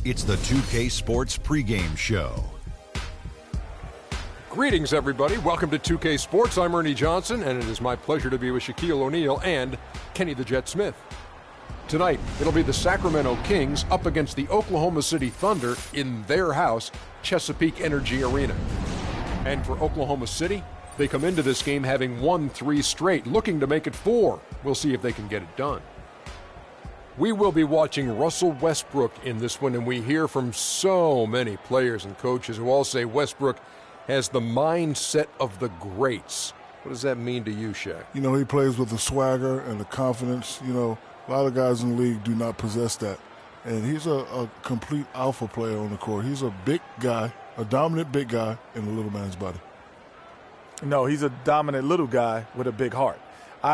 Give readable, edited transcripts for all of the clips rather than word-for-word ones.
It's the 2K Sports pregame show. Greetings, everybody. Welcome to 2K Sports. I'm Ernie Johnson, and it is my pleasure to be with Shaquille O'Neal and Kenny the Jet Smith. Tonight, it'll be the Sacramento Kings up against the Oklahoma City Thunder in their house, Chesapeake Energy Arena. And for Oklahoma City, they come into this game having won 3 straight, looking to make it 4. We'll see if they can get it done. We will be watching Russell Westbrook in this one, and we hear from so many players and coaches who all say Westbrook has the mindset of the greats. What does that mean to you, Shaq? You know, he plays with the swagger and the confidence. You know, a lot of guys in the league do not possess that. And he's a complete alpha player on the court. He's a big guy, a dominant big guy in a little man's body. No, he's a dominant little guy with a big heart.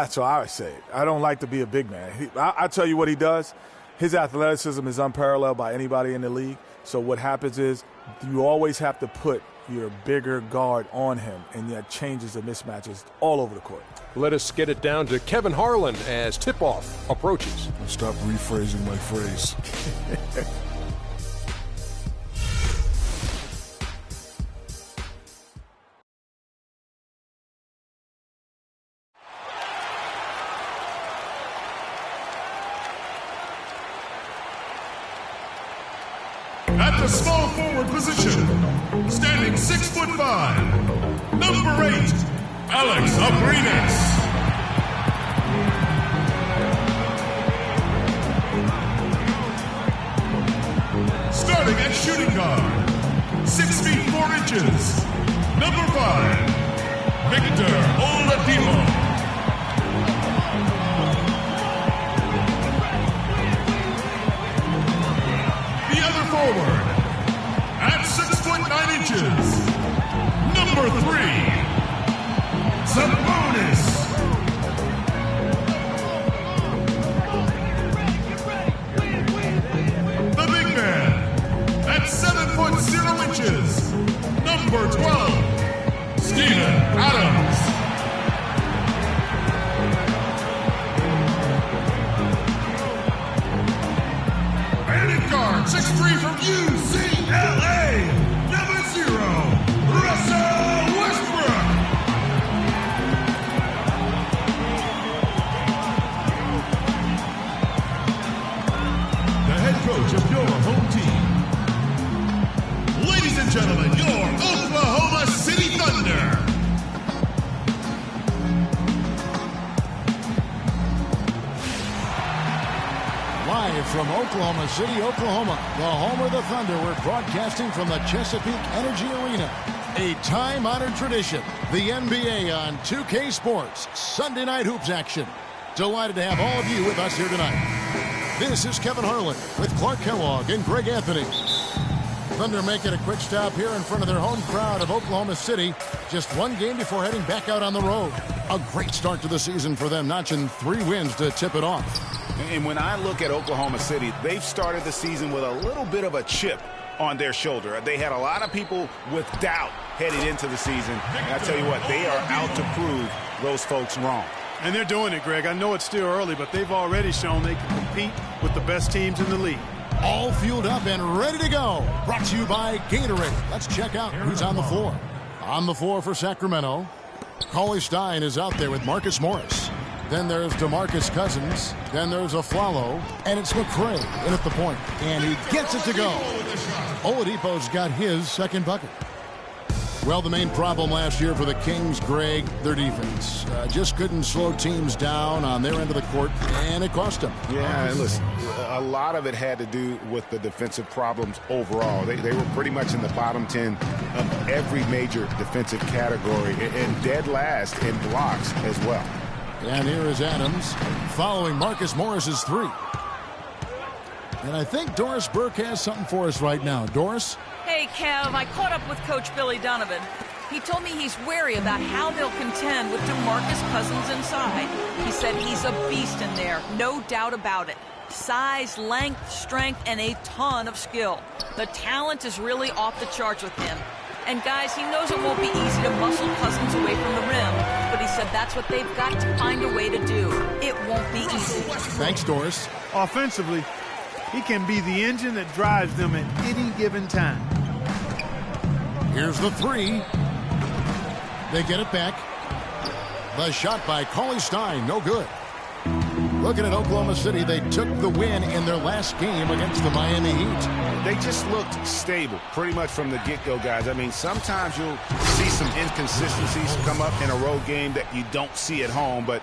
So I would say it. I don't like to be a big man. I tell you what he does. His athleticism is unparalleled by anybody in the league. So what happens is you always have to put your bigger guard on him, and that changes the mismatches all over the court. Let us get it down to Kevin Harlan as tip-off approaches. Stop rephrasing my phrase. At the small forward position, standing 6'5", number 8, Alex Abrines. Starting at shooting guard, 6 feet 4 inches, number 5, Victor Oladipo. Forward at 6'9" number 3, Sabonis. The big man at 7'0", number 12, Steven Adams. Guard, 6'3" from UCLA, number 0, Russell Westbrook. The head coach of your home team. Ladies and gentlemen, your Oklahoma City Thunder. Live from Oklahoma City, Oklahoma, the home of the Thunder, we're broadcasting from the Chesapeake Energy Arena. A time-honored tradition, the NBA on 2K Sports, Sunday Night Hoops action. Delighted to have all of you with us here tonight. This is Kevin Harlan with Clark Kellogg and Greg Anthony. Thunder making a quick stop here in front of their home crowd of Oklahoma City. Just one game before heading back out on the road. A great start to the season for them, notching 3 wins to tip it off. And when I look at Oklahoma City, they've started the season with a little bit of a chip on their shoulder. They had a lot of people with doubt headed into the season. And I tell you what, they are out to prove those folks wrong. And they're doing it, Greg. I know it's still early, but they've already shown they can compete with the best teams in the league. All fueled up and ready to go. Brought to you by Gatorade. Let's check out who's on the floor. On the floor for Sacramento, Cauley Stein is out there with Marcus Morris. Then there's DeMarcus Cousins. Then there's Aflalo. And it's McRae in at the point. And he gets it to go. Oladipo's got his second bucket. Well, the main problem last year for the Kings, Greg, their defense. Just couldn't slow teams down on their end of the court, and it cost them. Yeah, and listen, a lot of it had to do with the defensive problems overall. They were pretty much in the bottom 10 of every major defensive category, and dead last in blocks as well. And here is Adams following Marcus Morris's 3. And I think Doris Burke has something for us right now. Doris? Hey, Kev, I caught up with Coach Billy Donovan. He told me he's wary about how they'll contend with DeMarcus Cousins inside. He said he's a beast in there, no doubt about it. Size, length, strength, and a ton of skill. The talent is really off the charts with him. And guys, he knows it won't be easy to muscle Cousins away from the rim, but he said that's what they've got to find a way to do. It won't be easy. Thanks, Doris. Offensively, He can be the engine that drives them at any given time. Here's the three. They get it back. The shot by Cauley Stein, no good. Looking at Oklahoma City, they took the win in their last game against the Miami Heat. They just looked stable pretty much from the get-go, guys. I mean, sometimes you'll see some inconsistencies come up in a road game that you don't see at home, but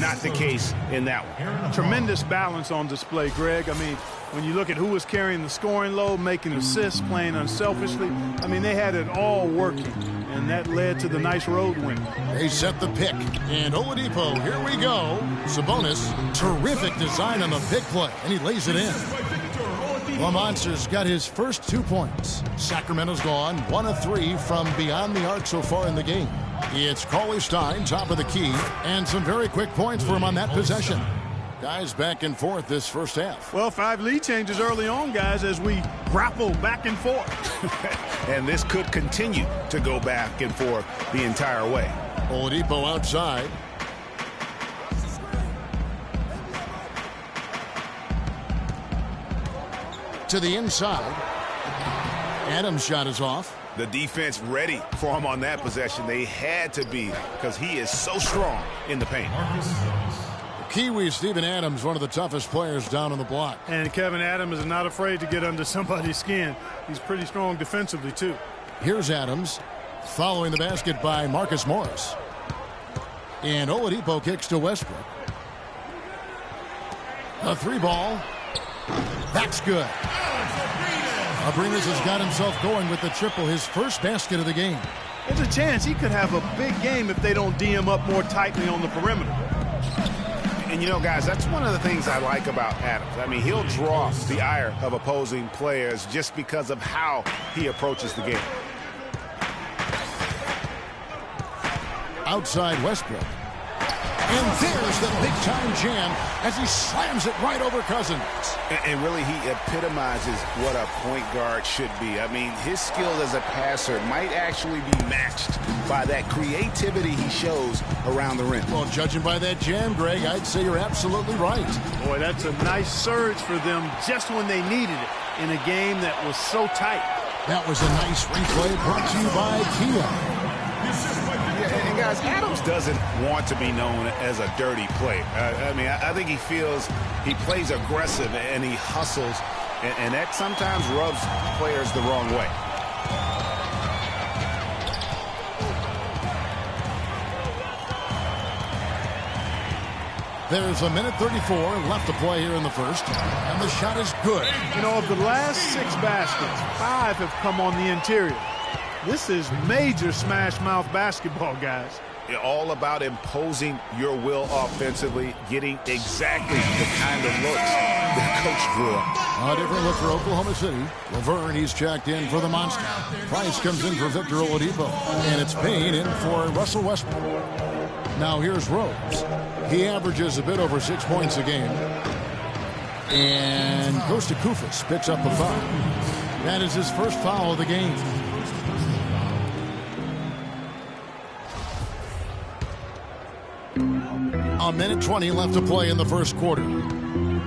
not the case in that one. Tremendous balance on display, Greg. I mean, when you look at who was carrying the scoring load, making assists, playing unselfishly, I mean, they had it all working, and that led to the nice road win. They set the pick, and Oladipo, here we go. Sabonis, terrific design on the pick play, and he lays it in. The Monsters got his first 2 points. Sacramento's gone 1 of 3 from beyond the arc so far in the game. It's Cauley Stein, top of the key, and some very quick points for him on that possession. Guys back and forth this first half. Well, 5 lead changes early on, guys, as we grapple back and forth. And this could continue to go back and forth the entire way. Oladipo outside. To the inside. Adams' shot is off. The defense ready for him on that possession. They had to be, because he is so strong in the paint. Kiwi Steven Adams, one of the toughest players down on the block. And Kevin Adams is not afraid to get under somebody's skin. He's pretty strong defensively, too. Here's Adams, following the basket by Marcus Morris. And Oladipo kicks to Westbrook. A 3-ball. That's good. Abrines has got himself going with the triple, his first basket of the game. There's a chance he could have a big game if they don't D him up more tightly on the perimeter. And, you know, guys, that's one of the things I like about Adams. I mean, he'll draw the ire of opposing players just because of how he approaches the game. Outside Westbrook. And there's the big-time jam as he slams it right over Cousins. And really, he epitomizes what a point guard should be. I mean, his skill as a passer might actually be matched by that creativity he shows around the rim. Well, judging by that jam, Greg, I'd say you're absolutely right. Boy, that's a nice surge for them just when they needed it in a game that was so tight. That was a nice replay brought to you by Kia. And guys, Adams doesn't want to be known as a dirty player. I mean, I think he feels he plays aggressive and he hustles, and that sometimes rubs players the wrong way. There's a minute 34 left to play here in the first, and the shot is good. You know, of the last 6 baskets, 5 have come on the interior. This is major smash-mouth basketball, guys. All about imposing your will offensively, getting exactly the kind of looks that coach drew up. A different look for Oklahoma City. Laverne, he's checked in for the Monster. Price comes in for Victor Oladipo. And it's Payne in for Russell Westbrook. Now here's Rose. He averages a bit over 6 points a game. And goes to Koufos, picks up the foul. That is his first foul of the game. A minute 20 left to play in the first quarter.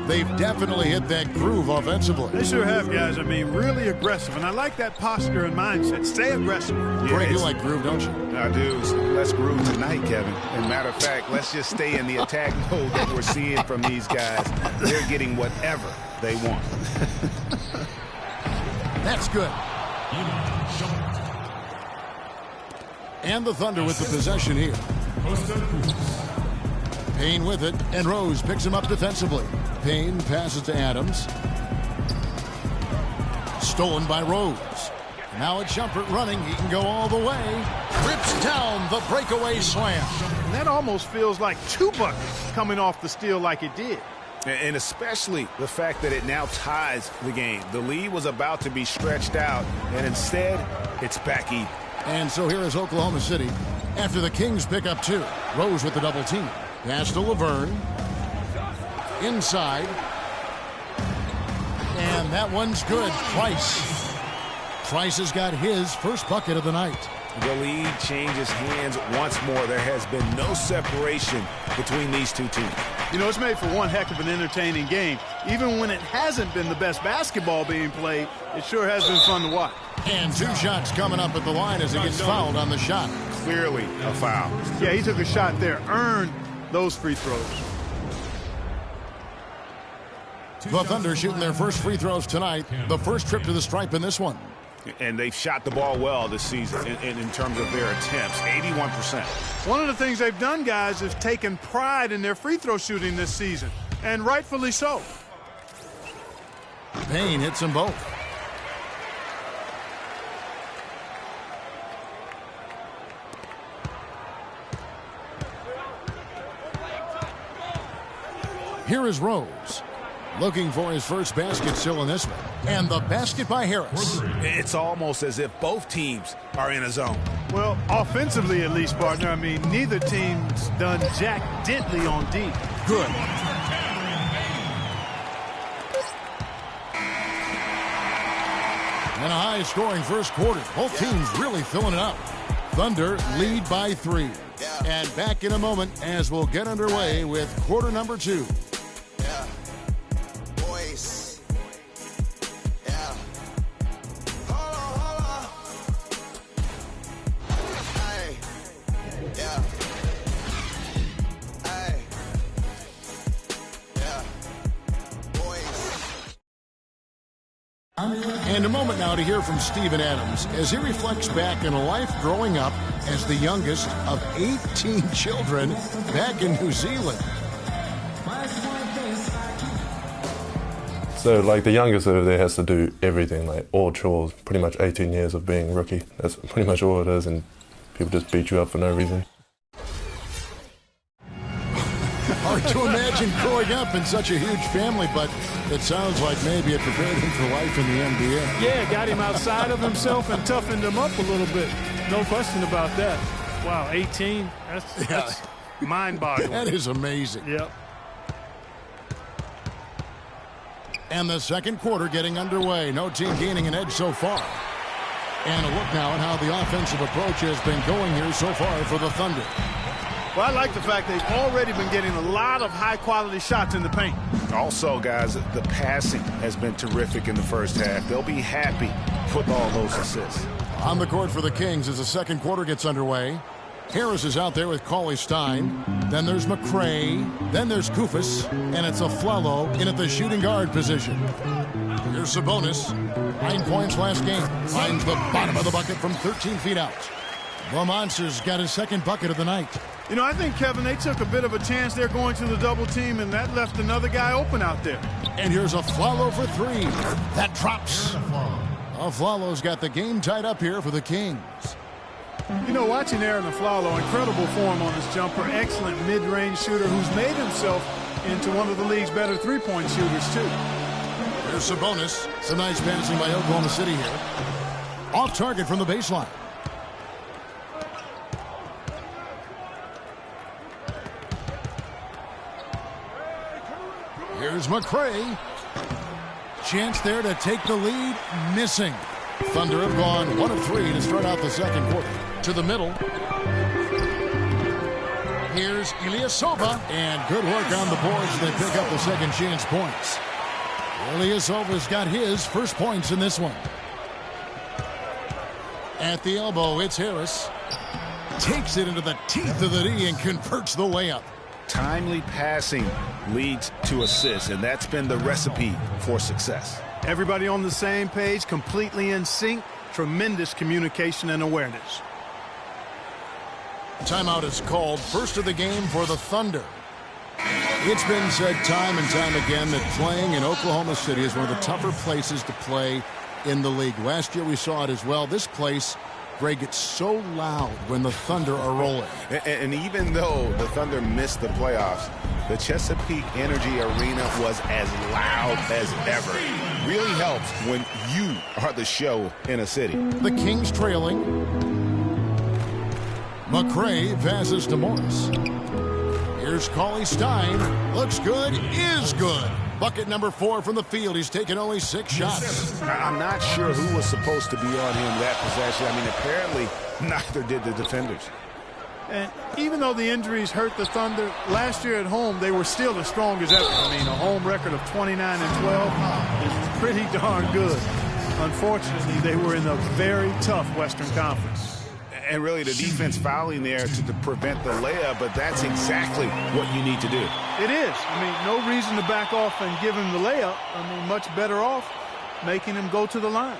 They've definitely hit that groove offensively. They sure have, guys. I mean, really aggressive. And I like that posture and mindset. Stay aggressive. Greg, you like groove, don't you? I do. Let's groove tonight, Kevin. As a matter of fact, let's just stay in the attack mode that we're seeing from these guys. They're getting whatever they want. That's good. And the Thunder with the possession here. Payne with it, and Rose picks him up defensively. Payne passes to Adams. Stolen by Rose. Now it's Shumpert running. He can go all the way. Rips down the breakaway slam. And that almost feels like 2 buckets coming off the steal like it did. And especially the fact that it now ties the game. The lead was about to be stretched out, and instead, it's back even. And so here is Oklahoma City after the Kings pick up 2. Rose with the double team. Pass to Laverne. Inside. And that one's good. Price. Price has got his first bucket of the night. The lead changes hands once more. There has been no separation between these two teams. You know, it's made for one heck of an entertaining game. even when it hasn't been the best basketball being played, it sure has been fun to watch. And 2 shots coming up at the line as he gets fouled on the shot. Clearly a foul. Yeah, he took a shot there, earned those free throws. The Thunder shooting their first free throws tonight. The first trip to the stripe in this one. And they've shot the ball well this season in terms of their attempts, 81%. One of the things they've done, guys, is taken pride in their free throw shooting this season, and rightfully so. Payne hits them both. Here is Rose, looking for his first basket still in this one. And the basket by Harris. It's almost as if both teams are in a zone. Well, offensively at least, partner. I mean, neither team's done jack diddly on D. Good. And a high-scoring first quarter. Both teams really filling it up. Thunder lead by 3. And back in a moment as we'll get underway with quarter number 2. Yeah. Boys. Yeah. Hold on. Hey. Yeah. Hey. Yeah. Boys. And a moment now to hear from Steven Adams as he reflects back on a life growing up as the youngest of 18 children back in New Zealand. So, like, the youngest over there has to do everything, like all chores, pretty much 18 years of being rookie. That's pretty much all it is, and people just beat you up for no reason. Hard to imagine growing up in such a huge family, but it sounds like maybe it prepared him for life in the NBA. Yeah, got him outside of himself and toughened him up a little bit. No question about that. Wow, 18? That's mind-boggling. That is amazing. Yep. And the second quarter getting underway. No team gaining an edge so far. And a look now at how the offensive approach has been going here so far for the Thunder. Well, I like the fact they've already been getting a lot of high-quality shots in the paint. Also, guys, the passing has been terrific in the first half. They'll be happy with all those assists. On the court for the Kings as the second quarter gets underway. Harris is out there with Cauley Stein. Then there's McRae. Then there's Koufos. And it's Aflalo in at the shooting guard position. Here's Sabonis. 9 points last game. Finds the bottom of the bucket from 13 feet out. The Monsters got his second bucket of the night. You know, I think, Kevin, they took a bit of a chance there going to the double team, and that left another guy open out there. And here's Aflalo for 3. That drops. Aflalo's got the game tied up here for the Kings. You know, watching Aaron Aflalo, incredible form on his jumper, excellent mid-range shooter who's made himself into one of the league's better three-point shooters, too. Here's Sabonis. Some nice passing by Oklahoma City here. Off target from the baseline. Here's McRae. Chance there to take the lead. Missing. Thunder have gone 1 of 3 to start out the second quarter. To the middle. Here's Ilyasova. And good work on the boards. They pick up the second chance points. Ilyasova's got his first points in this one. At the elbow, it's Harris. Takes it into the teeth of the D and converts the layup. Timely passing leads to assists, and that's been the recipe for success. Everybody on the same page, completely in sync, tremendous communication and awareness. Timeout is called. First of the game for the Thunder. It's been said time and time again that playing in Oklahoma City is one of the tougher places to play in the league. Last year we saw it as well. This place, Greg, gets so loud when the Thunder are rolling. And even though the Thunder missed the playoffs, the Chesapeake Energy Arena was as loud as ever. Really helps when you are the show in a city. The Kings trailing. McRae passes to Morris. Here's Cauley Stein. Looks good, is good. Bucket number 4 from the field. He's taken only 6 shots. I'm not sure who was supposed to be on him that possession. I mean, apparently neither did the defenders. And even though the injuries hurt the Thunder, last year at home, they were still as strong as ever. I mean, a home record of 29-12 is pretty darn good. Unfortunately, they were in a very tough Western Conference. And really, the defense fouling there to prevent the layup, but that's exactly what you need to do. It is. I mean, no reason to back off and give him the layup. I mean, much better off making him go to the line.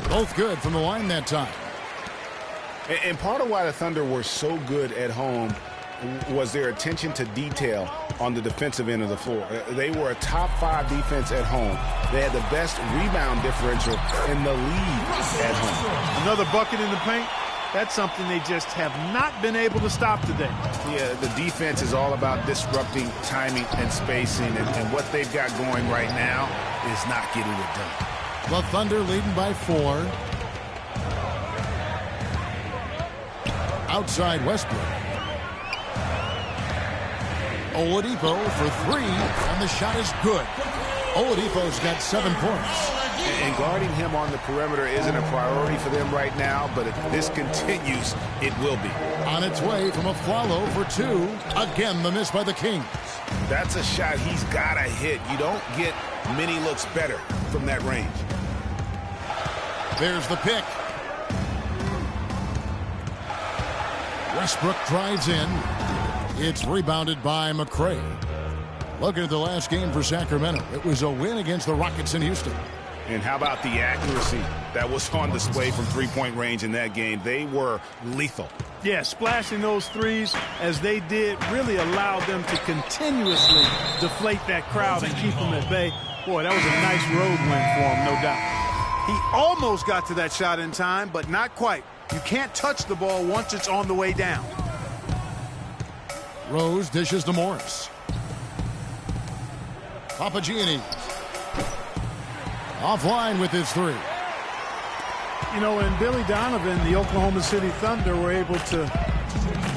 Both good from the line that time. And part of why the Thunder were so good at home was their attention to detail on the defensive end of the floor. They were a top 5 defense at home. They had the best rebound differential in the league at home. Another bucket in the paint. That's something they just have not been able to stop today. Yeah, the defense is all about disrupting timing and spacing, and what they've got going right now is not getting it done. The Thunder leading by 4. Outside Westbrook. Oladipo for 3, and the shot is good. Oladipo's got 7 points. And guarding him on the perimeter isn't a priority for them right now, but if this continues, it will be. On its way from Afflalo for 2. Again, the miss by the Kings. That's a shot he's got to hit. You don't get many looks better from that range. There's the pick. Westbrook drives in. It's rebounded by McRae. Looking at the last game for Sacramento, it was a win against the Rockets in Houston. And how about the accuracy that was on display from three-point range in that game? They were lethal. Yeah, splashing those threes as they did really allowed them to continuously deflate that crowd and keep them at bay. Boy, that was a nice road win for him, no doubt. He almost got to that shot in time, but not quite. You can't touch the ball once it's on the way down. Rose dishes to Morris. Papagiannis. Offline with his 3. You know, and Billy Donovan, the Oklahoma City Thunder, were able to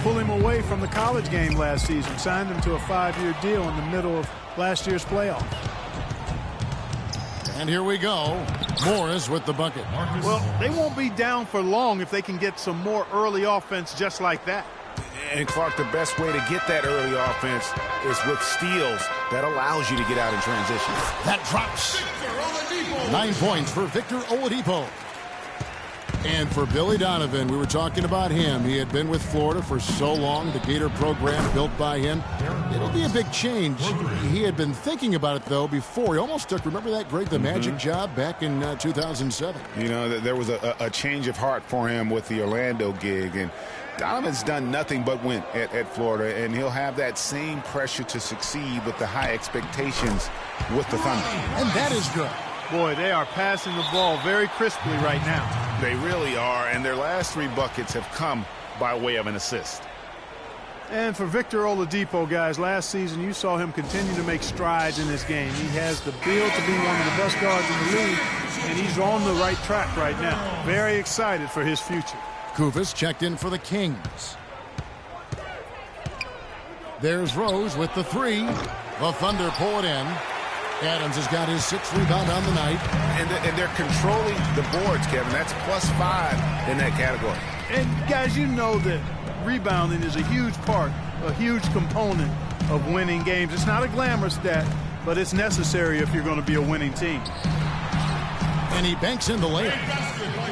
pull him away from the college game last season, signed him to a 5-year deal in the middle of last year's playoff. And here we go. Morris with the bucket. Well, they won't be down for long if they can get some more early offense just like that. And Clark, the best way to get that early offense is with steals that allows you to get out in transition. That drops. 9 points for Victor Oladipo. And for Billy Donovan, we were talking about him. He had been with Florida for so long, the Gator program built by him. It'll be a big change. He had been thinking about it, though, before. He almost took, remember that Greg the Magic job back in 2007? You know, there was a change of heart for him with the Orlando gig. And Donovan's done nothing but win at Florida, and he'll have that same pressure to succeed with the high expectations with the Thunder. And that is good. Boy, they are passing the ball very crisply right now. They really are, and their last 3 buckets have come by way of an assist. And for Victor Oladipo, guys, last season you saw him continue to make strides in this game. He has the build to be one of the best guards in the league, and he's on the right track right now. Very excited for his future. Kufis checked in for the Kings. There's Rose with the 3. The Thunder pull it in. Adams has got his 6th rebound on the night. And they're controlling the boards, Kevin. That's +5 in that category. And, guys, you know that rebounding is a huge part, a huge component of winning games. It's not a glamour stat, but it's necessary if you're going to be a winning team. And he banks in the layup.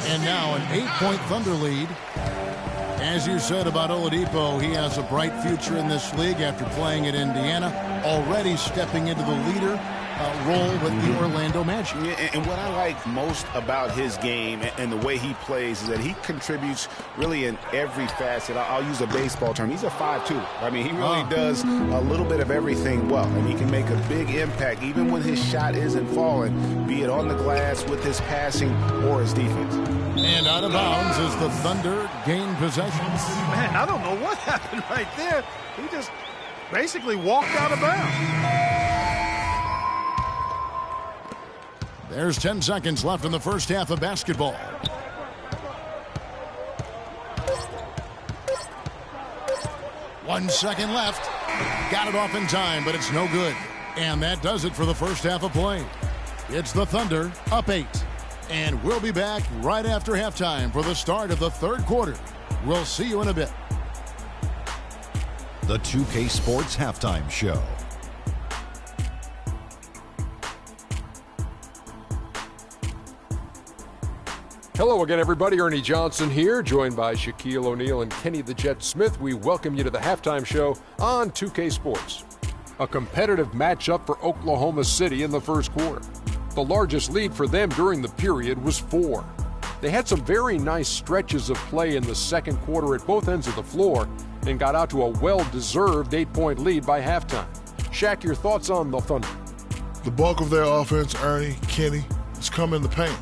And now an 8-point Thunder lead. As you said about Oladipo, he has a bright future in this league after playing at Indiana, already stepping into the leader role with the Orlando Magic. Yeah, and what I like most about his game and the way he plays is that he contributes really in every facet. I'll use a baseball term. He's a 5'2". I mean, he really does a little bit of everything well, and he can make a big impact even when his shot isn't falling, be it on the glass with his passing or his defense. And out of bounds as the Thunder gain possession. Man, I don't know what happened right there. He just basically walked out of bounds. There's 10 seconds left in the first half of basketball. One second left. Got it off in time, but it's no good. And that does it for the first half of play. It's the Thunder up 8. And we'll be back right after halftime for the start of the third quarter. We'll see you in a bit. The 2K Sports Halftime Show. Hello again, everybody. Ernie Johnson here, joined by Shaquille O'Neal and Kenny the Jet Smith. We welcome you to the halftime show on 2K Sports. A competitive matchup for Oklahoma City in the first quarter. The largest lead for them during the period was 4. They had some very nice stretches of play in the second quarter at both ends of the floor and got out to a well-deserved 8-point lead by halftime. Shaq, your thoughts on the Thunder? The bulk of their offense, Ernie, Kenny, has come in the paint.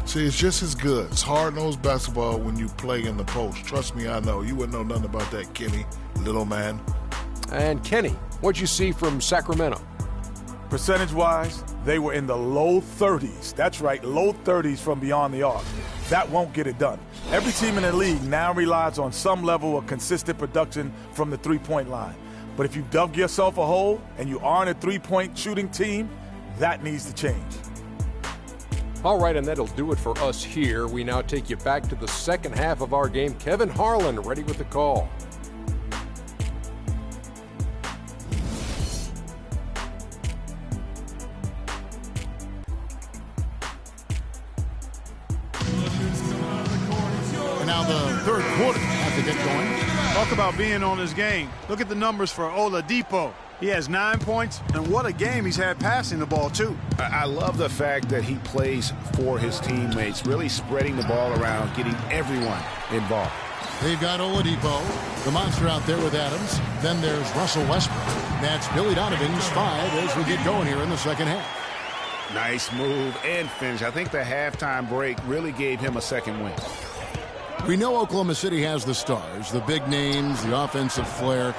See, it's just as good. It's hard-nosed basketball when you play in the post. Trust me, I know. You wouldn't know nothing about that, Kenny, little man. And Kenny, what'd you see from Sacramento? Percentage-wise, they were in the low 30s. That's right, low 30s from beyond the arc. That won't get it done. Every team in the league now relies on some level of consistent production from the three-point line. But if you dug yourself a hole and you aren't a three-point shooting team, that needs to change. All right, and that'll do it for us here. We now take you back to the second half of our game. Kevin Harlan ready with the call. And now the third quarter has to get going. Talk about being on his game. Look at the numbers for Oladipo. He has 9 points, and what a game he's had passing the ball, too. I love the fact that he plays for his teammates, really spreading the ball around, getting everyone involved. They've got Oladipo, the monster out there with Adams. Then there's Russell Westbrook. That's Billy Donovan's 5 as we get going here in the second half. Nice move and finish. I think the halftime break really gave him a second win. We know Oklahoma City has the stars, the big names, the offensive flair.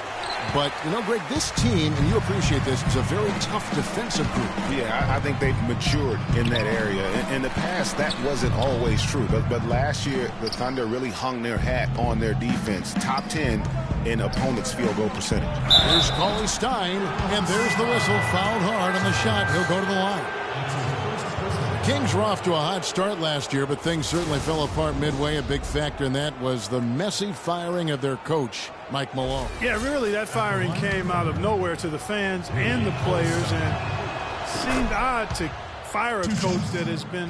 But, you know, Greg, this team, and you appreciate this, is a very tough defensive group. Yeah, I think they've matured in that area. In the past, that wasn't always true. But last year, the Thunder really hung their hat on their defense. Top 10 in opponents' field goal percentage. Here's Cauley-Stein, and there's the whistle. Fouled hard on the shot. He'll go to the line. Kings were off to a hot start last year, but things certainly fell apart midway. A big factor in that was the messy firing of their coach, Mike Malone. Yeah, really, that firing came out of nowhere to the fans and the players, and seemed odd to fire a coach that has been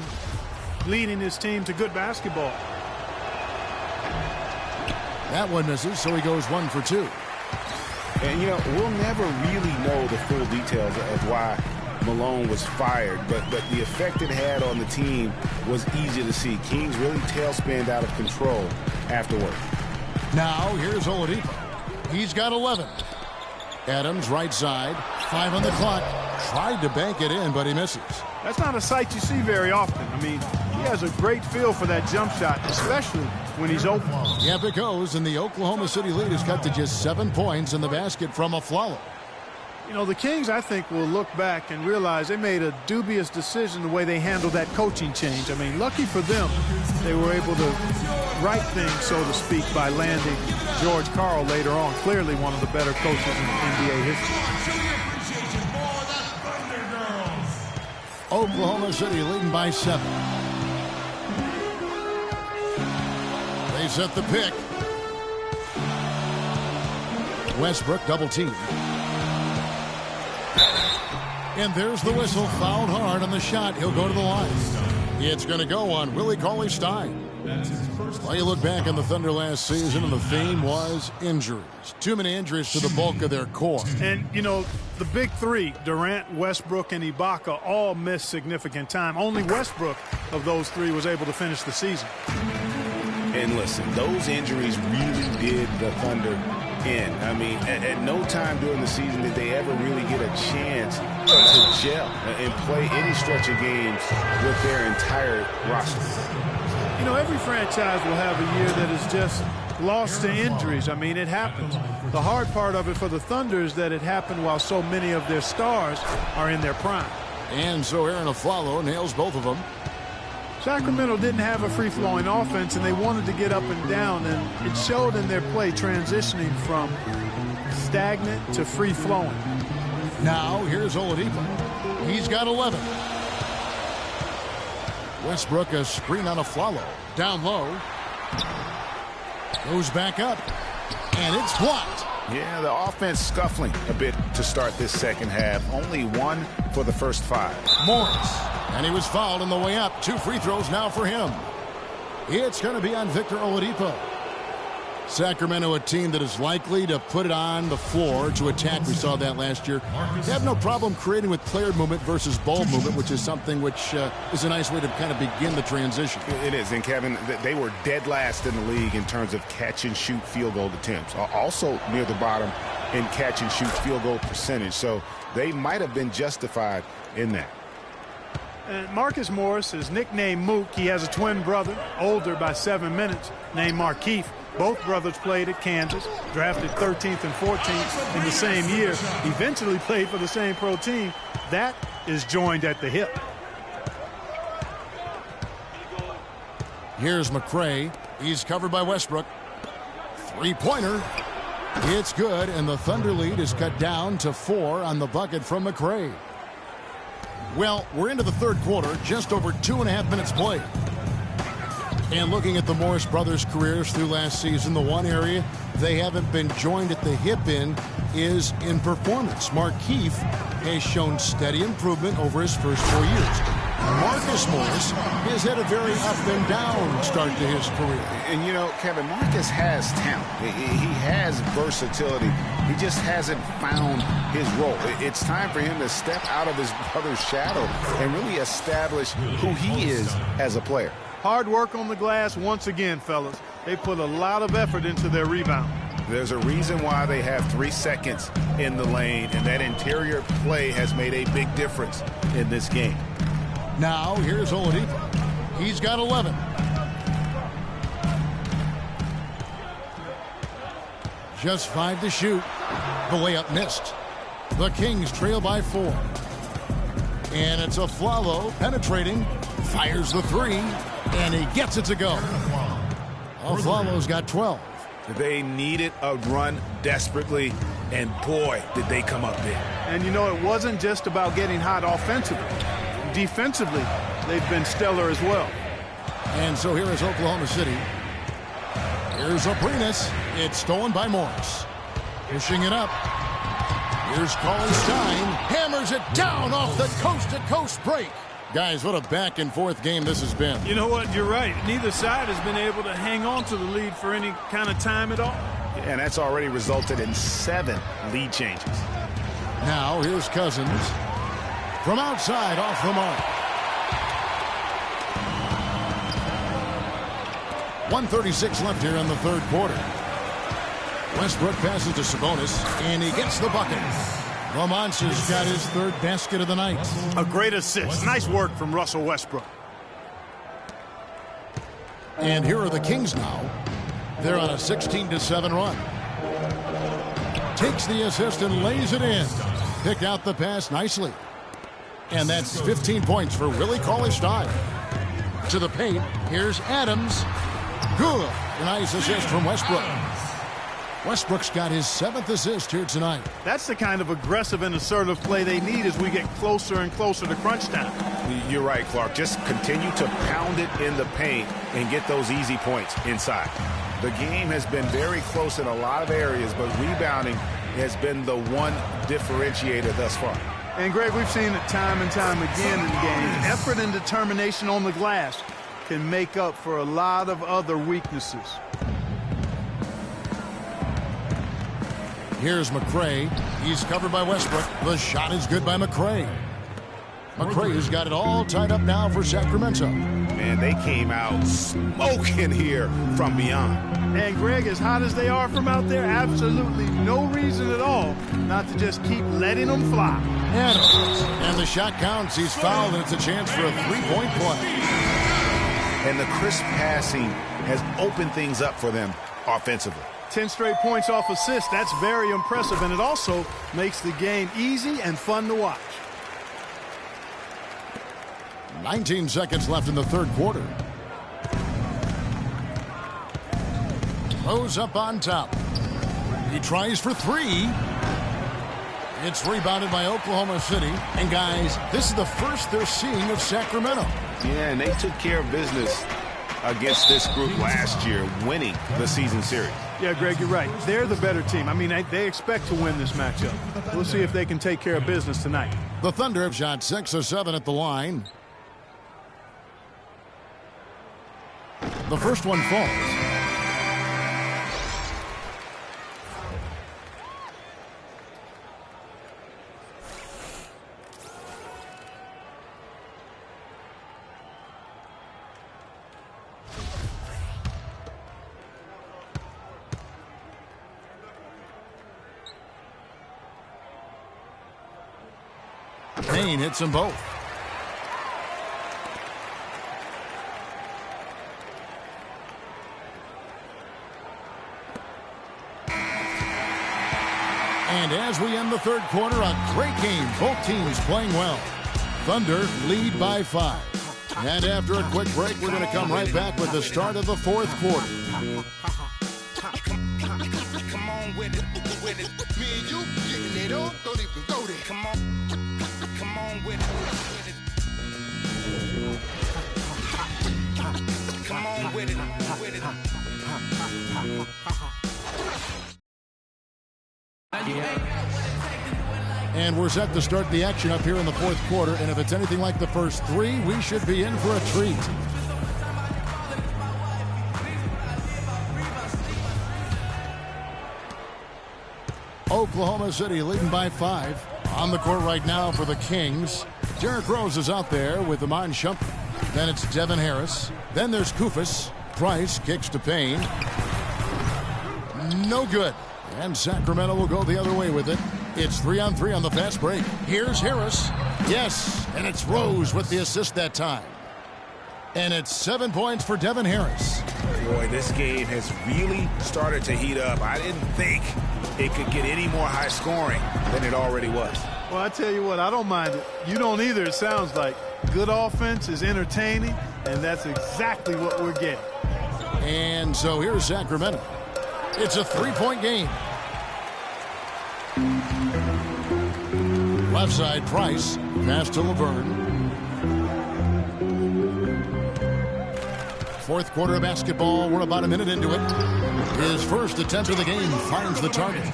leading his team to good basketball. That one misses, so he goes 1 for 2. And, you know, we'll never really know the full details of why Malone was fired, but the effect it had on the team was easy to see. Kings really tailspinned out of control afterward. Now here's Oladipo. He's got 11. Adams right side, 5 on the clock. Tried to bank it in, but he misses. That's not a sight you see very often. I mean, he has a great feel for that jump shot, especially when he's open. Yep, it goes, and the Oklahoma City lead is cut to just 7 points in the basket from Afflalo. You know, the Kings, I think, will look back and realize they made a dubious decision the way they handled that coaching change. I mean, lucky for them, they were able to right things, so to speak, by landing George Karl later on. Clearly one of the better coaches in NBA history. Oklahoma City leading by 7. They set the pick. Westbrook double team. And there's the whistle. Fouled hard on the shot. He'll go to the line. It's going to go on Willie Cauley-Stein. Well, you look back on the Thunder last season, and the theme was injuries. Too many injuries to the bulk of their core. And, you know, the big three, Durant, Westbrook, and Ibaka, all missed significant time. Only Westbrook of those three was able to finish the season. And listen, those injuries really did the Thunder in. I mean, at no time during the season did they ever really get a chance to gel and play any stretch of games with their entire roster. You know, every franchise will have a year that is just lost to injuries. I mean, it happens. The hard part of it for the Thunder is that it happened while so many of their stars are in their prime. And so Aaron Afflalo nails both of them. Sacramento didn't have a free-flowing offense, and they wanted to get up and down, and it showed in their play transitioning from stagnant to free-flowing. Now here's Oladipo. He's got 11. Westbrook a screen on Afflalo. Down low. Goes back up. And it's blocked. Yeah, the offense scuffling a bit to start this second half. Only 1 for the first 5. Morris. And he was fouled on the way up. 2 free throws now for him. It's going to be on Victor Oladipo. Sacramento, a team that is likely to put it on the floor to attack. We saw that last year. They have no problem creating with player movement versus ball movement, which is something which is a nice way to kind of begin the transition. It is. And, Kevin, they were dead last in the league in terms of catch-and-shoot field goal attempts. Also near the bottom in catch-and-shoot field goal percentage. So they might have been justified in that. And Marcus Morris is nicknamed Mook. He has a twin brother, older by 7 minutes, named Markeith. Both brothers played at Kansas, drafted 13th and 14th in the same year. Eventually played for the same pro team. That is joined at the hip. Here's McRae. He's covered by Westbrook. Three-pointer. It's good, and the Thunder lead is cut down to 4 on the bucket from McRae. Well, we're into the third quarter, just over 2.5 minutes played. And looking at the Morris brothers' careers through last season, the one area they haven't been joined at the hip in is in performance. Markeith has shown steady improvement over his first 4 years. Marcus Morris has had a very up and down start to his career. And, you know, Kevin, Marcus has talent. He has versatility. He just hasn't found his role. It's time for him to step out of his brother's shadow and really establish who he is as a player. Hard work on the glass once again, fellas. They put a lot of effort into their rebound. There's a reason why they have 3 seconds in the lane, and that interior play has made a big difference in this game. Now, here's Oladipo. He's got 11. Just 5 to shoot. The layup missed. The Kings trail by 4. And it's Afflalo penetrating. Fires the 3. And he gets it to go. Afflalo's got 12. They needed a run desperately, and boy, did they come up big. And you know, it wasn't just about getting hot offensively. Defensively, they've been stellar as well. And so here is Oklahoma City. Here's Aprinas. It's stolen by Morris. Pushing it up. Here's Cauley Stein. Hammers it down off the coast-to-coast break. Guys, what a back-and-forth game this has been. You know what? You're right. Neither side has been able to hang on to the lead for any kind of time at all. And that's already resulted in 7 lead changes. Now, here's Cousins. From outside, off the mark. 1:36 left here in the third quarter. Westbrook passes to Sabonis, and he gets the bucket. The Monster's got his 3rd basket of the night. A great assist. Nice work from Russell Westbrook. And here are the Kings now. They're on a 16-7 run. Takes the assist and lays it in. Picked out the pass nicely. And that's 15 points for Willie Cauley-Stein. To the paint, here's Adams. Good. A nice assist from Westbrook. Westbrook's got his 7th assist here tonight. That's the kind of aggressive and assertive play they need as we get closer and closer to crunch time. You're right, Clark. Just continue to pound it in the paint and get those easy points inside. The game has been very close in a lot of areas, but rebounding has been the one differentiator thus far. And, Greg, we've seen it time and time again in games. Effort and determination on the glass can make up for a lot of other weaknesses. Here's McRae. He's covered by Westbrook. The shot is good by McRae. McRae's got it all tied up now for Sacramento. Man, they came out smoking here from beyond. And, Greg, as hot as they are from out there, absolutely no reason at all not to just keep letting them fly. Adams. And the shot counts. He's fouled, and it's a chance for a 3-point play. And the crisp passing has opened things up for them offensively. 10 straight points off assists. That's very impressive, and it also makes the game easy and fun to watch. 19 seconds left in the third quarter. Rose up on top. He tries for 3. It's rebounded by Oklahoma City. And, guys, this is the first they're seeing of Sacramento. Yeah, and they took care of business against this group last year, winning the season series. Yeah, Greg, you're right. They're the better team. I mean, they expect to win this matchup. We'll see if they can take care of business tonight. The Thunder have shot 6 of 7 at the line. The first one falls. Payne hits them both. And as we end the third quarter, a great game. Both teams playing well. Thunder lead by 5. And after a quick break, we're going to come right back with the start of the fourth quarter. Come on with it. Me and you getting it on. Don't even go there. Come on with it. Come on with it. And we're set to start the action up here in the fourth quarter. And if it's anything like the first 3, we should be in for a treat. Oklahoma City leading by 5. On the court right now for the Kings. Derrick Rose is out there with Iman Shumpert. Then it's Devin Harris. Then there's Koufos. Price kicks to Payne. No good. And Sacramento will go the other way with it. It's 3-on-3 on the fast break. Here's Harris. Yes, and it's Rose with the assist that time. And it's 7 points for Devin Harris. Boy, this game has really started to heat up. I didn't think it could get any more high scoring than it already was. Well, I tell you what, I don't mind it. You don't either, it sounds like. Good offense is entertaining, and that's exactly what we're getting. And so here's Sacramento. It's a 3-point game. Left side, Price. Pass to Laverne. Fourth quarter of basketball. We're about a minute into it. His first attempt of the game finds the target.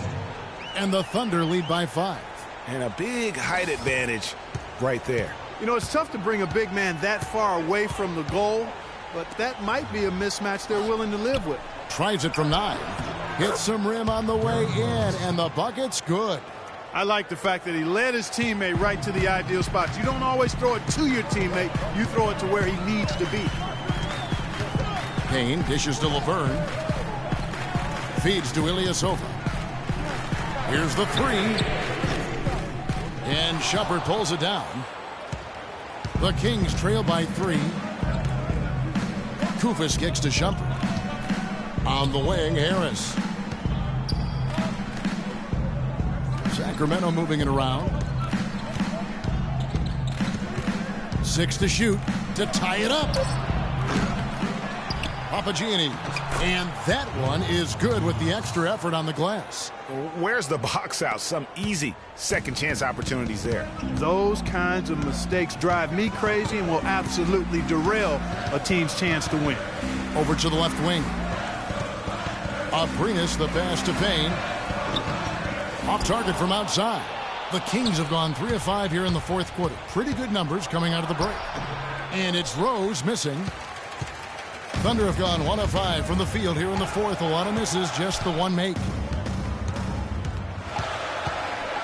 And the Thunder lead by 5. And a big height advantage right there. You know, it's tough to bring a big man that far away from the goal, but that might be a mismatch they're willing to live with. Tries it from 9. Hits some rim on the way in, and the bucket's good. I like the fact that he led his teammate right to the ideal spots. You don't always throw it to your teammate. You throw it to where he needs to be. Payne dishes to Laverne. Feeds to Ilyasova. Here's the 3. And Shumpert pulls it down. The Kings trail by 3. Koufos kicks to Shumpert. On the wing, Harris. Sacramento moving it around. 6 to shoot to tie it up. Papagianni. And that one is good with the extra effort on the glass. Where's the box out? Some easy second chance opportunities there. Those kinds of mistakes drive me crazy and will absolutely derail a team's chance to win. Over to the left wing. Abrines, the pass to Payne. Off target from outside. The Kings have gone 3 of 5 here in the fourth quarter. Pretty good numbers coming out of the break. And it's Rose missing. Thunder have gone 1 of 5 from the field here in the fourth. A lot of misses, just the one make.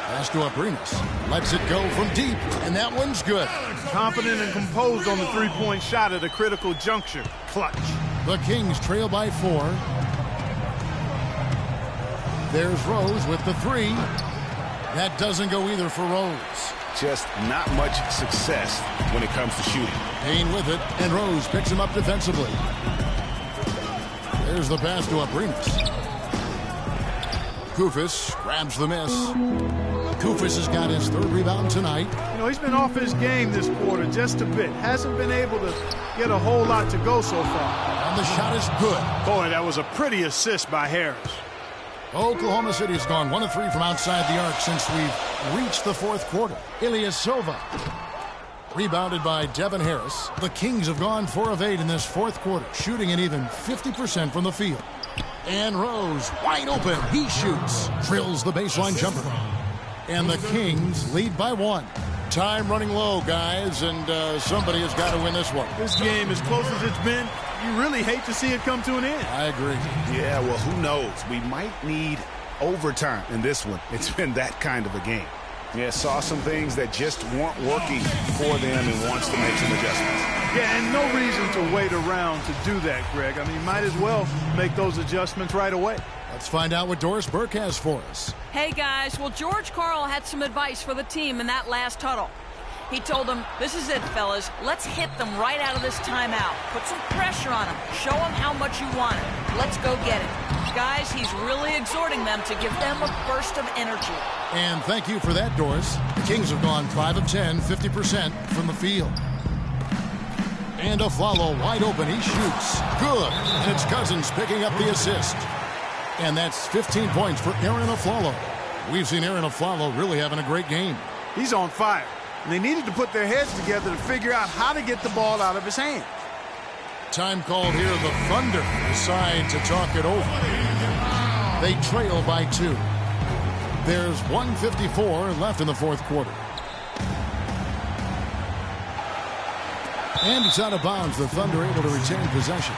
Pass to Abrines. Lets it go from deep, and that one's good. Confident and composed on the three-point shot at a critical juncture. Clutch. The Kings trail by 4. There's Rose with the 3. That doesn't go either for Rose. Just not much success when it comes to shooting. Payne with it, and Rose picks him up defensively. There's the pass to Abrines. Koufos grabs the miss. Koufos has got his 3rd rebound tonight. You know, he's been off his game this quarter just a bit. Hasn't been able to get a whole lot to go so far. And the shot is good. Boy, that was a pretty assist by Harris. Oklahoma City has gone 1 of 3 from outside the arc since we've reached the fourth quarter. Ilyasova. Rebounded by Devin Harris. The Kings have gone 4 of 8 in this fourth quarter, shooting an even 50% from the field. And Rose, wide open. He shoots. Drills the baseline jumper. And the Kings lead by 1. Time running low, guys, and somebody has got to win this one. This game, as close as it's been, you really hate to see it come to an end. I agree. Yeah, well, who knows? We might need overtime in this one. It's been that kind of a game. Yeah, saw some things that just weren't working for them and wants to make some adjustments. Yeah, and no reason to wait around to do that, Greg. I mean, might as well make those adjustments right away. Let's find out what Doris Burke has for us. Hey, guys. Well, George Karl had some advice for the team in that last huddle. He told them, this is it, fellas. Let's hit them right out of this timeout. Put some pressure on them. Show them how much you want it. Let's go get it. Guys, he's really exhorting them to give them a burst of energy. And thank you for that, Doris. The Kings have gone 5 of 10, 50% from the field. And Afflalo wide open. He shoots. Good. And it's Cousins picking up the assist. And that's 15 points for Arron Afflalo. We've seen Arron Afflalo really having a great game. He's on fire. And they needed to put their heads together to figure out how to get the ball out of his hand. Time called here. The Thunder decide to talk it over. They trail by 2. There's 1:54 left in the fourth quarter. And it's out of bounds. The Thunder able to retain possession.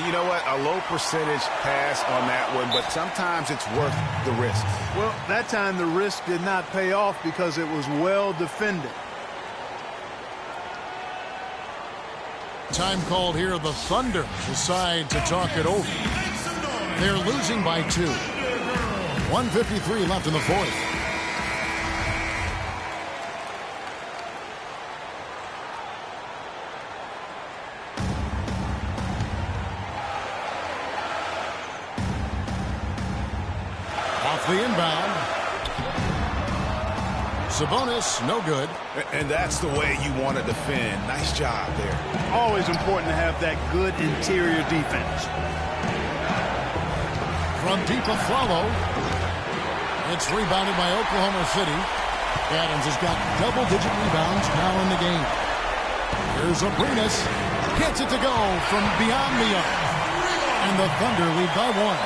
You know what? A low percentage pass on that one, but sometimes it's worth the risk. Well, that time the risk did not pay off because it was well defended. Time called here. The Thunder decide to talk it over. They're losing by 2. 1:53 left in the fourth. Off the inbound. Sabonis, no good. And that's the way you want to defend. Nice job there. Always important to have that good interior defense. From deep Afflalo. It's rebounded by Oklahoma City. Adams has got double-digit rebounds now in the game. Here's Abrines. Gets it to go from beyond the arc. And the Thunder lead by 1.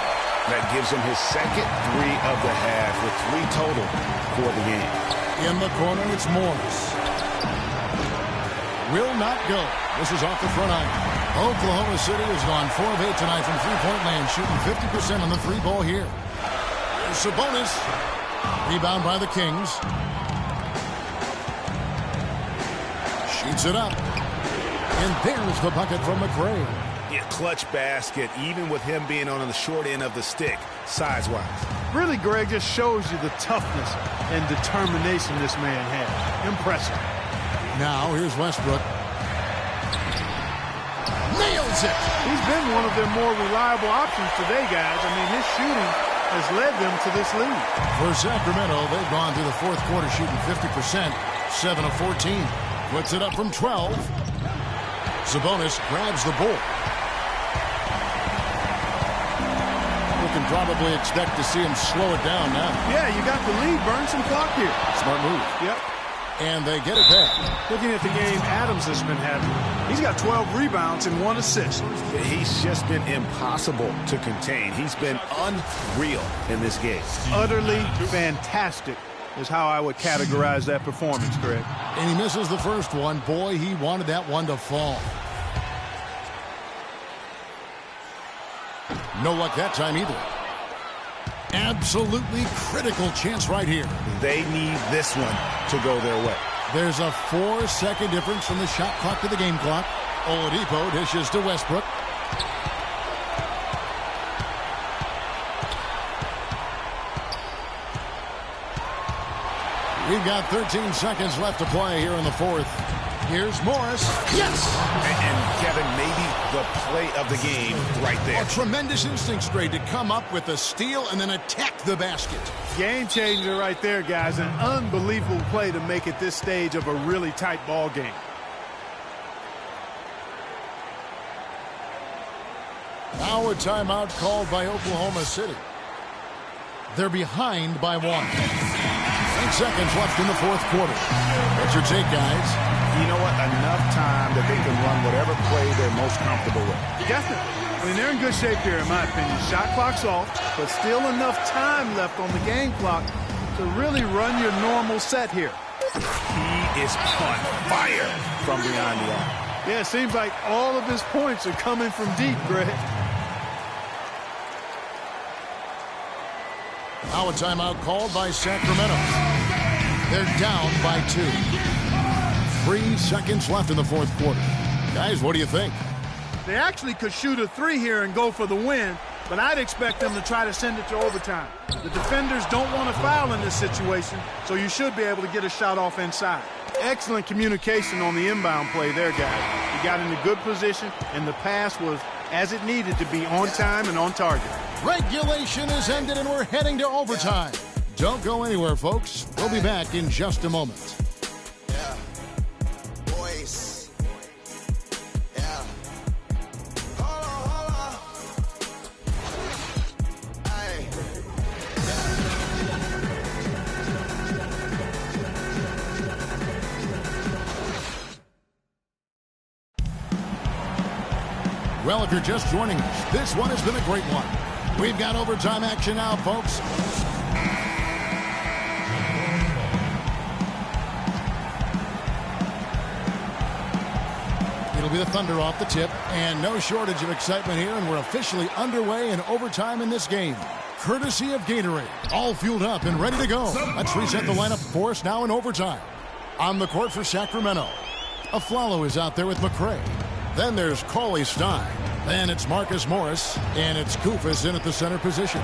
That gives him his second 3 of the half with 3 total for the game. In the corner, it's Morris. Will not go. This is off the front iron. Oklahoma City has gone 4 of 8 tonight from three-point land, shooting 50% on the 3-ball here. There's Sabonis. Rebound by the Kings. Shoots it up. And there's the bucket from McRae. Yeah, clutch basket, even with him being on the short end of the stick, size-wise. Really, Greg, just shows you the toughness and determination this man has. Impressive. Now, here's Westbrook. Nails it! He's been one of their more reliable options today, guys. I mean, his shooting has led them to this lead. For Sacramento, they've gone through the fourth quarter shooting 50%, 7 of 14. Puts it up from 12. Sabonis grabs the board. We can probably expect to see him slow it down now. Yeah, you got the lead. Burn some clock here. Smart move. Yep. And they get it back. Looking at the game Adams has been having, he's got 12 rebounds and 1 assist. He's just been impossible to contain. He's been unreal in this game. Utterly fantastic is how I would categorize that performance, Greg. And he misses the first one. Boy, he wanted that one to fall. No luck that time either. Absolutely critical chance right here. They need this one to go their way. There's a 4-second difference from the shot clock to the game clock. Oladipo dishes to Westbrook. We've got 13 seconds left to play here in the fourth. Here's Morris. Yes! And Kevin, maybe the play of the game right there. A tremendous instincts grade to come up with a steal and then attack the basket. Game changer right there, guys. An unbelievable play to make it this stage of a really tight ball game. Now a timeout called by Oklahoma City. They're behind by 1. 8 seconds left in the fourth quarter. What's your take, guys? you know what? Enough time that they can run whatever play they're most comfortable with. Definitely. I mean, they're in good shape here, in my opinion. Shot clock's off, but still enough time left on the game clock to really run your normal set here. He is on fire from behind the arc. Yeah, it seems like all of his points are coming from deep, Greg. Now a timeout called by Sacramento. They're down by 2. 3 seconds left in the fourth quarter. Guys, what do you think? They actually could shoot a 3 here and go for the win, but I'd expect them to try to send it to overtime. The defenders don't want to foul in this situation, so you should be able to get a shot off inside. Excellent communication on the inbound play there, guys. He got in a good position, and the pass was as it needed to be, on time and on target. Regulation is ended, and we're heading to overtime. Don't go anywhere, folks. We'll be back in just a moment. Well, if you're just joining us, this one has been a great one. We've got overtime action now, folks. It'll be the Thunder off the tip, and no shortage of excitement here, and we're officially underway in overtime in this game. Courtesy of Gatorade, all fueled up and ready to go. Let's reset the lineup for us now in overtime. On the court for Sacramento, Aflalo is out there with McCray. Then there's Cauley-Stein. Then it's Marcus Morris. And it's Koufos in at the center position.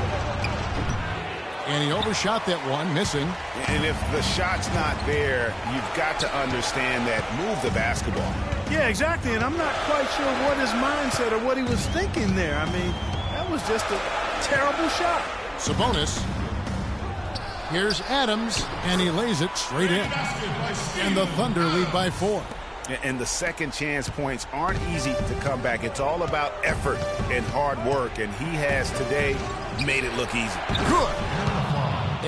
And he overshot that one, missing. And if the shot's not there, you've got to understand that. Move the basketball. Yeah, exactly. And I'm not quite sure what his mindset or what he was thinking there. I mean, that was just a terrible shot. Sabonis. Here's Adams. And he lays it straight in. And the Thunder lead by 4. And the second chance points aren't easy to come back. It's all about effort and hard work, and he has today made it look easy. Good.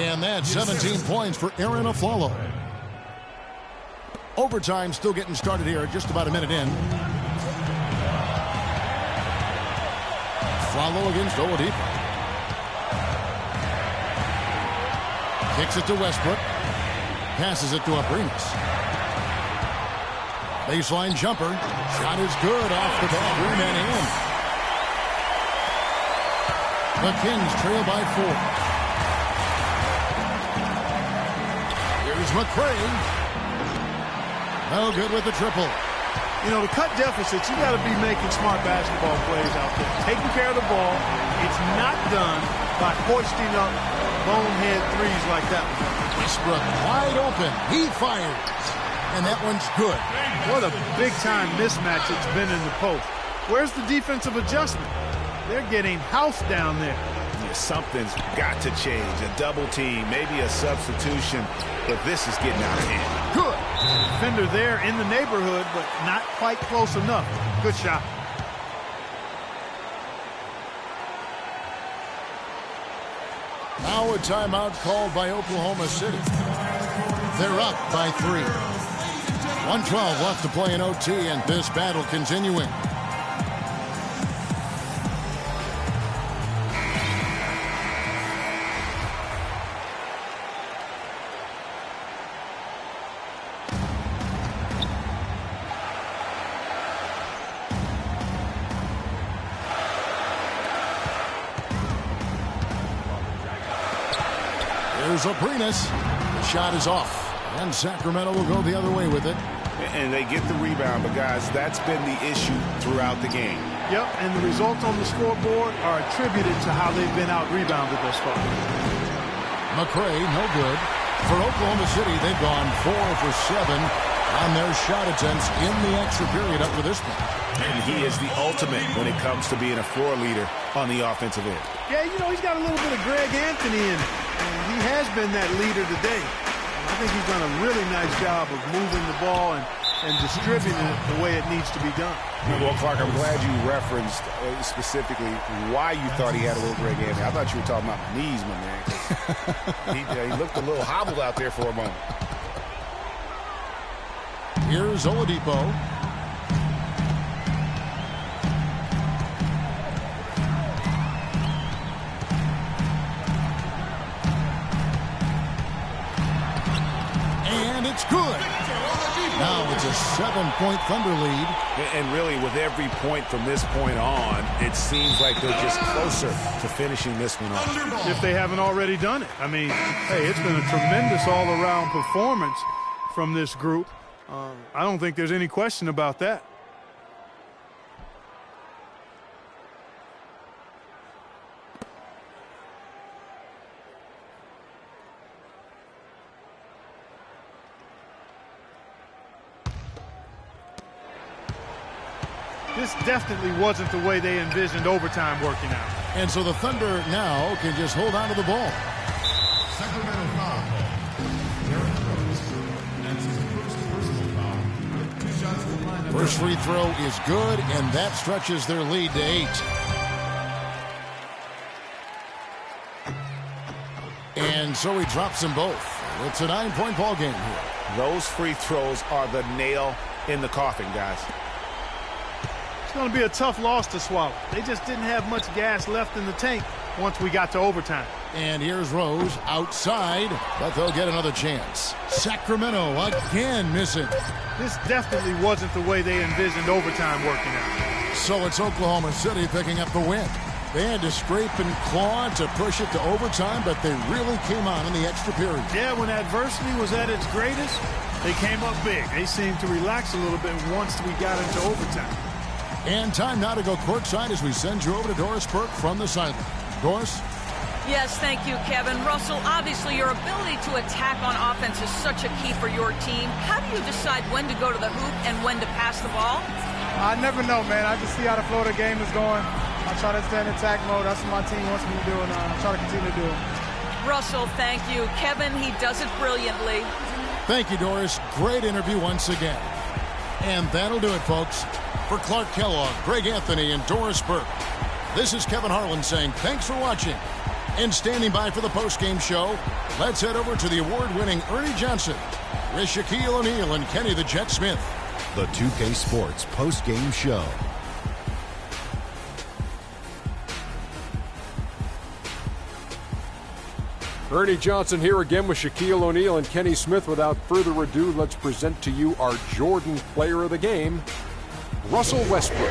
And that's 17 points for Arron Afflalo. Overtime still getting started here, just about a minute in. Afflalo against Oladipo. Kicks it to Westbrook. Passes it to Abrines. Baseline jumper. Shot is good off the ball. Rim and in. The Kings trail by 4. Here's McCray. No good with the triple. You know, to cut deficits, you got to be making smart basketball plays out there. Taking care of the ball. It's not done by hoisting up bonehead threes like that. Westbrook wide open. He fires. And that one's good. What a big-time mismatch it's been in the post. Where's the defensive adjustment? They're getting housed down there. Yeah, something's got to change. A double team, maybe a substitution, but this is getting out of hand. Good. Defender there in the neighborhood, but not quite close enough. Good shot. Now a timeout called by Oklahoma City. They're up by 3. 1:12 left to play in OT, and this battle continuing. Here's Abrines. The shot is off, and Sacramento will go the other way with it. And they get the rebound, but guys, that's been the issue throughout the game. Yep, and the results on the scoreboard are attributed to how they've been out-rebounded thus far. McCray, no good. For Oklahoma City, they've gone 4 for 7 on their shot attempts in the extra period up to this point. And he is the ultimate when it comes to being a floor leader on the offensive end. Yeah, you know, he's got a little bit of Greg Anthony in it. And he has been that leader today. I think he's done a really nice job of moving the ball and distributing it the way it needs to be done. Well, Clark, I'm glad you referenced specifically why you thought he had a little Greg Anthony. I thought you were talking about my knees, my man. He looked a little hobbled out there for a moment. Here's Oladipo. And it's good. Now it's a 7-point Thunder lead. And really, with every point from this point on, it seems like they're just closer to finishing this one off. If they haven't already done it. I mean, hey, it's been a tremendous all-around performance from this group. I don't think there's any question about that. This definitely wasn't the way they envisioned overtime working out. And so the Thunder now can just hold on to the ball. Sacramento foul. Derrick Rose. That's his first personal foul. 2 shots to the line. First free throw is good, and that stretches their lead to 8. And so he drops them both. It's a 9-point ball game here. Those free throws are the nail in the coffin, guys. It's going to be a tough loss to swallow. They just didn't have much gas left in the tank once we got to overtime. And here's Rose outside, but they'll get another chance. Sacramento again missing. This definitely wasn't the way they envisioned overtime working out. So it's Oklahoma City picking up the win. They had to scrape and claw to push it to overtime, but they really came on in the extra period. Yeah, when adversity was at its greatest, they came up big. They seemed to relax a little bit once we got into overtime. And time now to go courtside as we send you over to Doris Burke from the sideline. Doris? Yes, thank you, Kevin. Russell, obviously your ability to attack on offense is such a key for your team. How do you decide when to go to the hoop and when to pass the ball? I never know, man. I just see how the flow of the game is going. I try to stay in attack mode. That's what my team wants me to do, and I try to continue to do it. Russell, thank you. Kevin, he does it brilliantly. Thank you, Doris. Great interview once again. And that'll do it, folks. For Clark Kellogg, Greg Anthony, and Doris Burke, this is Kevin Harlan saying thanks for watching. And standing by for the postgame show, let's head over to the award-winning Ernie Johnson with Shaquille O'Neal and Kenny the Jet Smith. The 2K Sports postgame show. Ernie Johnson here again with Shaquille O'Neal and Kenny Smith. Without further ado, let's present to you our Jordan Player of the Game, Russell Westbrook.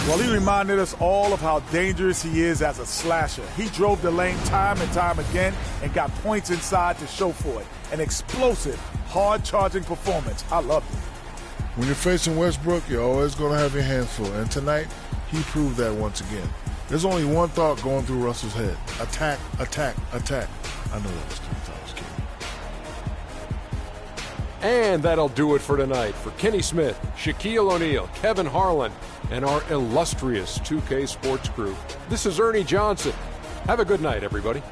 Well, he reminded us all of how dangerous he is as a slasher. He drove the lane time and time again and got points inside to show for it. An explosive, hard-charging performance. I loved it. When you're facing Westbrook, you're always going to have your hands full. And tonight, he proved that once again. There's only one thought going through Russell's head. Attack, attack, attack. I know that was since I was a kid. And that'll do it for tonight. For Kenny Smith, Shaquille O'Neal, Kevin Harlan, and our illustrious 2K Sports crew, this is Ernie Johnson. Have a good night, everybody.